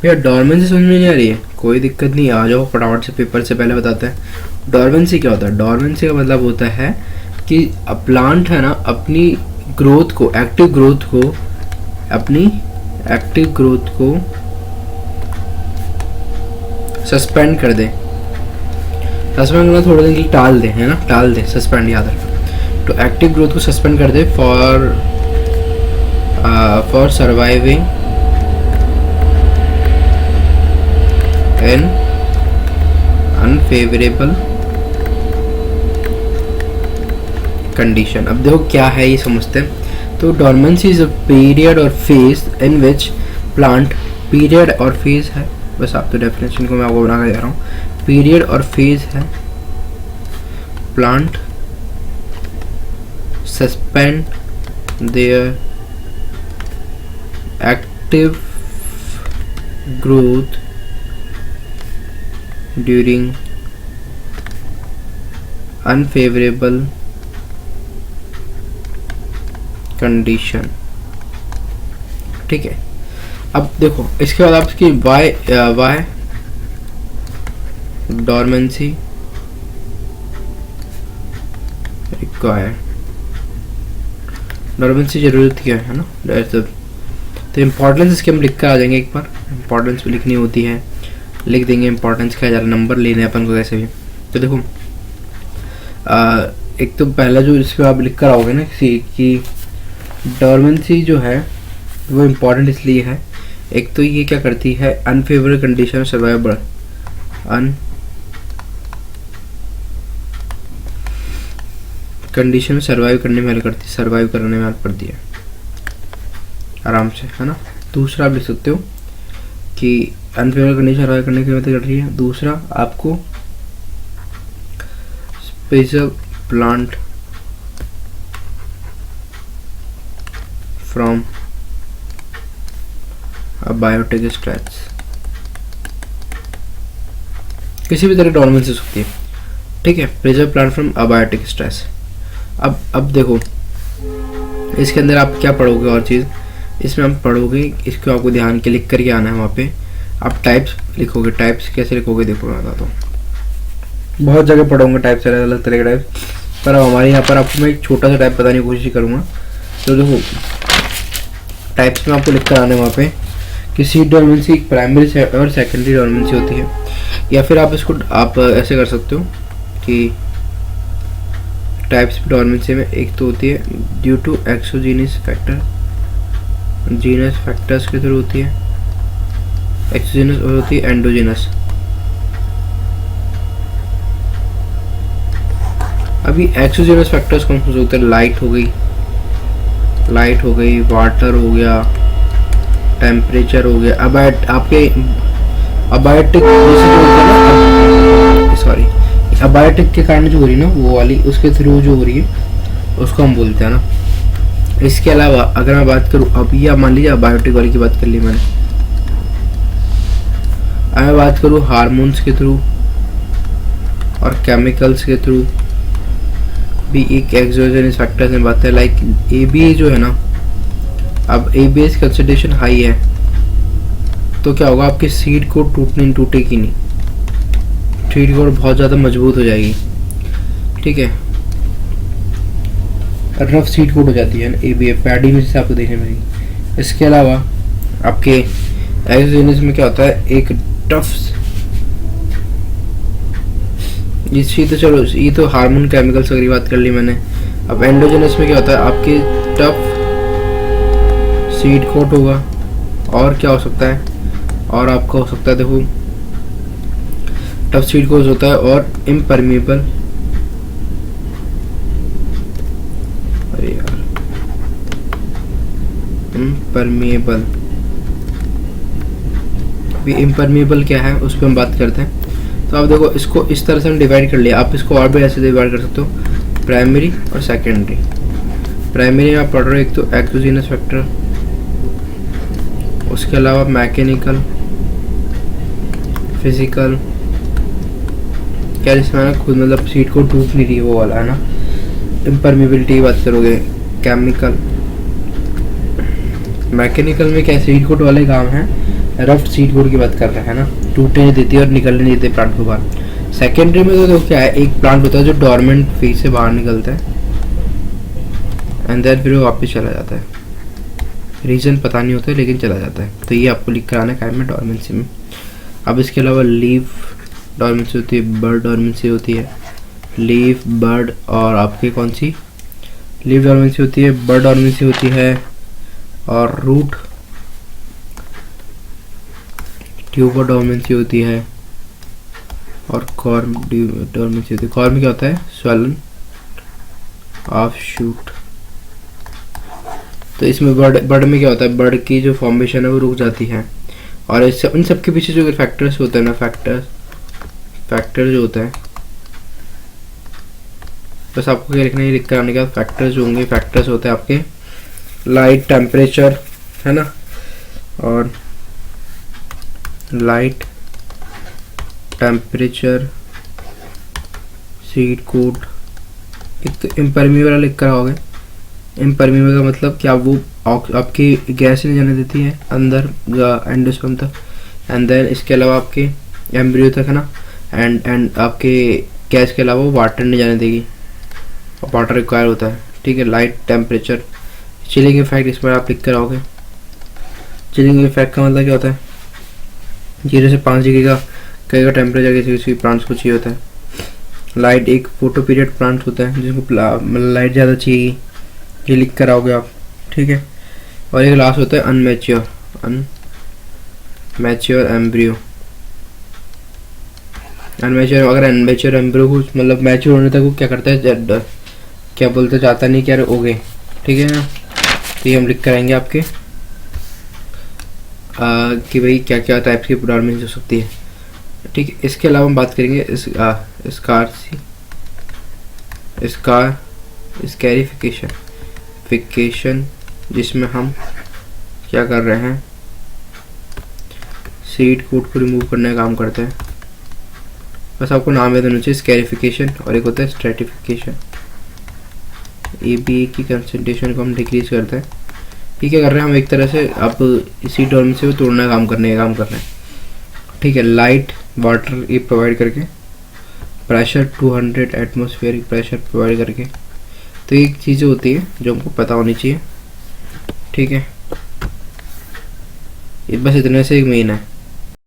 भैया डॉर्मेंसी समझ में नहीं आ रही है, कोई दिक्कत नहीं, आ जाओ फटाफट से, पेपर से पहले बताते हैं। डॉर्मेंसी क्या होता है? डॉर्मेंसी का मतलब होता है कि प्लांट है ना अपनी ग्रोथ को, एक्टिव ग्रोथ को, अपनी एक्टिव ग्रोथ को सस्पेंड कर दे। सस्पेंड करना थोड़े दिन के लिए टाल दे, है ना, टाल दे, सस्पेंड याद रखो। तो एक्टिव ग्रोथ को सस्पेंड कर दे for surviving in unfavourable condition. अब देखो क्या है ये समझते हैं। तो डॉर्मेंसी इज अ पीरियड और phase in which plant, period और फेज है, बस आप तो डेफिनेशन को मैं आपको बना के दे रहा हूँ। पीरियड और फेज है, plant suspend their active growth during unfavourable condition. ठीक है, अब देखो इसके बाद आपकी वाई डॉर्मेंसी रिक्वायर्ड। डॉर्मेंसी जरूरत क्या है ना, तो इम्पोर्टेंस इसके हम लिख कर आ जाएंगे। एक बार इम्पोर्टेंस भी लिखनी होती है, लिख देंगे इम्पोर्टेंस का, ज़्यादा नंबर लेने अपन को कैसे भी। तो देखो एक तो पहला जो इसको आप लिख कर आओगे ना कि डॉर्मेंसी जो है वो इम्पोर्टेंट इसलिए है, एक तो ये क्या करती है, अनफेवरेबल कंडीशन सर्वाइवल, कंडीशन में सर्वाइव करने में हेल्प करती है, सर्वाइव करने में हेल्प करती है आराम से, है ना। दूसरा आप लिख सकते हो कि अनफेवरेबल कंडीशन सर्वाइव करने की मदद कर रही है। दूसरा आपको special plant from biotic stress, किसी भी तरह डॉर्मेंसी हो सकती है, ठीक है। Preserve plant from abiotic stress. अब देखो इसके अंदर आप क्या पढ़ोगे और चीज़, इसमें आप पढ़ोगे, इसको आपको ध्यान के लिख करके आना है। वहाँ पे आप टाइप्स लिखोगे, टाइप्स कैसे लिखोगे देखो मैं बताता हूँ। बहुत जगह पढ़ोगे टाइप्स, अलग अलग तरह के टाइप्स, पर अब हमारे यहाँ पर आपको मैं एक छोटा सा टाइप बताने की कोशिश करूँगा। तो देखो टाइप्स में आपको लिख कर आना है वहाँ पे कि सीड डॉर्मेंसी प्राइमरी और सेकेंडरी डॉर्मेंसी होती है, या फिर आप इसको आप ऐसे कर सकते हो कि टाइप्स डॉर्मेंसी में एक तो होती है ड्यू टू एक्सोजीनियस फैक्टर, जीनस फैक्टर्स के थ्रू होती है एक्सोजीनस, और होती है एंडोजीनस। अभी एक्सोजीनस फैक्टर्स कौन कौन से होते हैं? लाइट हो गई, वाटर हो गया, टेम्परेचर हो गया। अब आपके अबायोटिक जैसे जो होता है ना, सॉरी अबायोटिक के कारण जो हो रही है ना वो वाली, उसके थ्रू जो हो रही है उसको हम बोलते हैं ना। इसके अलावा अगर मैं बात करूँ, अब ये मान लीजिए अबायोटिक वाली की बात कर ली मैंने, अब मैं बात करूँ हार्मोन्स के थ्रू और केमिकल्स के थ्रू भी एक एक्सोजेनस फैक्टर्स में बात है, लाइक एबीए जो है ना। अब एबीएस कंसंट्रेशन हाई है तो क्या होगा, आपकी सीड को टूटेगी नहीं, सीड को बहुत ज़्यादा मजबूत हो जाएगी, ठीक है। रफ सीड कोट हो जाती है ना एबीए, पैडी में से आपको देखने मिलेगी। इसके अलावा आपके एक्सोजेनस में क्या होता है, एक टफ, ये तो चलो ये तो हार्मोन केमिकल्स वगैरह बात कर ली मैंने। अब एंडोजेनस में क्या होता है, आपके टफ सीड कोट होगा, और क्या हो सकता है, और आपका हो सकता है देखो टफ सीड कोट होता है, और इम्परमेबल, अरे यार इम्परमेबल, भी इम्परमेबल क्या है उस पर हम बात करते हैं। तो आप देखो इसको इस तरह से हम डिवाइड कर लिया, आप इसको और भी ऐसे डिवाइड कर सकते हो, प्राइमरी और सेकेंडरी। प्राइमरी में आप पढ़ रहे हो एक तो एक्सोजीनस फैक्टर, उसके अलावा मैकेनिकल, फिजिकल, क्या जिसमें ना खुद मतलब सीट को टूट नहीं रही वो वाला है ना। इम्परमेबिलिटी की बात करोगे, केमिकल, मैकेनिकल में क्या सीट कोट वाले काम हैं, रफ्ट सीड कोड की बात कर रहे हैं ना, टूटने नहीं देती और निकलने नहीं देते प्लांट को बाहर। सेकेंडरी में तो क्या है, एक प्लांट होता है जो डोरमेंट फेज से बाहर निकलता है एंड देन फिर वो वापस चला जाता है, रीज़न पता नहीं होता है लेकिन चला जाता है। तो ये आपको लिख कर आना है में डोरमेंसी में। अब इसके अलावा लीफ डोरमेंसी होती है, बर्ड डोरमेंसी होती है, लीफ बर्ड और आपकी कौन सी लीफ डोरमेंसी होती है, बर्ड डोरमेंसी होती है, और रूट ट्यूबर डोरमेंसी होती है, और कॉर्म डोरमेंसी होती है। कॉर्म में क्या होता है, स्वेलन ऑफ शूट। तो इसमें बर्ड में क्या होता है, बर्ड की जो फॉर्मेशन है वो रुक जाती है, और इससे इन सब के पीछे जो फैक्टर्स होते हैं ना, फैक्टर जो होता है, बस आपको क्या लिखना है, लिख कर आने के बाद फैक्टर्स जो होंगे, फैक्टर्स होते हैं आपके लाइट, टेम्परेचर है ना, और लाइट, टेम्परेचर, सीड कोड। एक तो इम्परमिएबल लिख कर आओगे, इम्परमिएबल का मतलब क्या, वो आपकी गैस नहीं जाने देती है अंदर एंडोस्पर्म तक, एंड देन इसके अलावा आपके एम्ब्रियो तक है ना, एंड आपके गैस के अलावा वाटर नहीं जाने देगी, और वाटर रिक्वायर होता है। ठीक है, लाइट, टेम्परेचर, चिलिंग इफेक्ट इस पर आप लिख कर आओगे। चिलिंग इफेक्ट का मतलब क्या होता है, 0 से 5 डिग्री का कई का टेम्परेचर किसी किसी प्लांट्स को चाहिए होता है। लाइट एक फोटो पीरियड प्लांट होता है जिसको मतलब लाइट ज़्यादा चाहिए, ये लिख कर आओगे आप। ठीक है, और एक लास्ट होता है अनमैच्योर एम्ब्रियो। अनमैच्योर, अगर अनमैच्योर एम्ब्रियो को मतलब मैच्योर होने तक वो क्या करता है, क्या बोलते चाहता नहीं क्या हो गए। ठीक है ना, तो ये हम लिख कर आएंगे आपके कि भाई क्या क्या टाइप्स की डोरमेंसी हो सकती है। ठीक है, इसके अलावा हम बात करेंगे स्कैरिफिकेशन, जिसमें हम क्या कर रहे हैं, सीड कोड को रिमूव करने का काम करते हैं। बस आपको नाम याद होना चाहिए, स्कैरिफिकेशन, और एक होता है स्ट्रेटिफिकेशन। ए बी की कंसंट्रेशन को हम डिक्रीज करते हैं। ये क्या कर रहे हैं, हम एक तरह से आप इसी डोरमेंसी से वो तोड़ने का काम कर रहे हैं। ठीक है, लाइट, वाटर ये प्रोवाइड करके, प्रेशर 200 एटमॉस्फेरिक प्रेशर प्रोवाइड करके। तो ये चीज़ें होती है जो हमको पता होनी चाहिए। ठीक है, ये बस इतने से एक मेन है।